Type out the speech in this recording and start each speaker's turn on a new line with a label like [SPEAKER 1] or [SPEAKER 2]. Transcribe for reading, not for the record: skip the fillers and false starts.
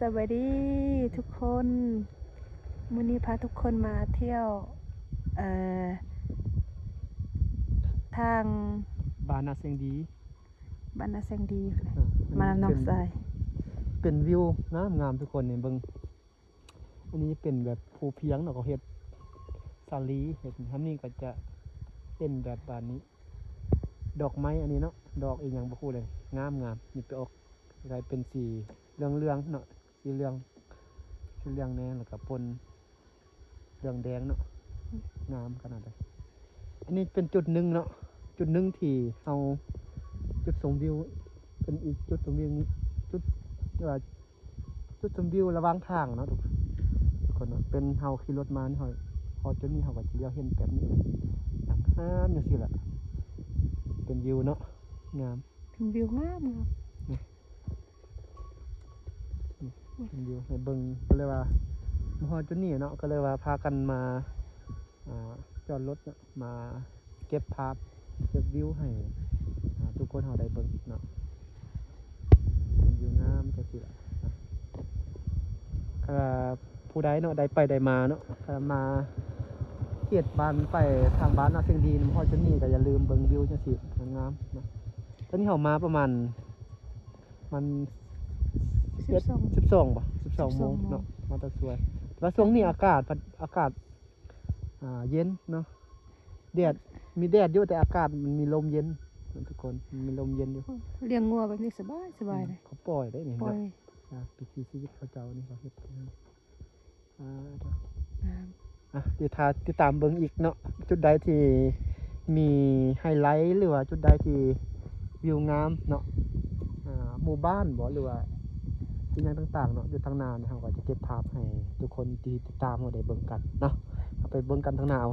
[SPEAKER 1] สวัสดีทุกคนมื้อนี้พาทุกคนมาเที่ยวเอ่อทาง
[SPEAKER 2] บานนาเซงดี
[SPEAKER 1] บ้านนาแสงดี
[SPEAKER 2] อ่า
[SPEAKER 1] มาลำหนองทราย
[SPEAKER 2] เป็นวิวงามทุกคนนี่เบิ่งอันนี้เป็นแบบภูเพียงเนาะเขาเฮ็ดสาลีเฮ็ดทำนี่ก็จะเป็นแบบบานนี้ ดอกไม้อันนี้เนาะดอกอีหยังบ่ฮู้เลยงามนี่ไปออกกลายเป็นสีเหลืองๆเนาะสีเหลืองแน่แล้วก็ปนเหลืองแดงเนาะงามขนาดใดอันนี้เป็นจุดหนึ่งเนาะจุดหนึ่งที่เอาจุดชมวิวเป็นอีกจุดชมวิวนี้จุดว่าจุดชมวิวระหว่างทางเนาะทุกคนเนาะเป็นเฮาขี่รถมานี่พอจุดนี้เฮาก็จะเลี้ยวเห็นแบบนี้เลยงามจังซี่ล่ะเป็นวิวเนาะงาม
[SPEAKER 1] เป็นวิวงามครับ
[SPEAKER 2] เป็นวิวให้เบิ่งก็เลยว่ามาฮอดจุดนี้เนาะก็เลยว่าพากันมาจอดรถเนาะมาเก็บภาพเก็บวิวให้ทุกคนเฮาได้เบิ่งเนาะเป็นวิวงามจังซี่ล่ะถ้าผู้ใดเนาะได้ไปได้มาเนาะถ้ามาเขตบ้านไปทางบ้านนาเสียงดีมาฮอดจุดนี้ก็อย่าลืมเบิ่งวิวจังซี่งามเนาะตอนนี้เฮามาประมาณมัน12บ่12โมงเนาะมาแตะสวยแล้วช่วงนี้อากาศเย็นเนาะแดดมีแดดอยู่แต่อากาศมันมีลมเย็นทุกคนมีลมเย็นอยู่
[SPEAKER 1] เลี้ยงงัวแบบนี้สบายเลย
[SPEAKER 2] เขาปล่อยได้นี่
[SPEAKER 1] ปล่อย
[SPEAKER 2] วิถีชีวิตเขาเจ้านี่เขาเฮ็ด
[SPEAKER 1] งาม
[SPEAKER 2] ติดตามเบิ่งอีกเนาะจุดใดที่มีไฮไลท์หรือว่าจุดใดที่วิวงามเนาะหมู่บ้านบ่หรือว่าสิ่งอย่างต่างๆเนาะอยู่ทางหน้าเนี่ยเราก็จะเก็บภาพให้ทุกคนที่ติดตามเราได้เบิ่งกันเนาะเอาไปเบิ่งกันทางหน้าเอา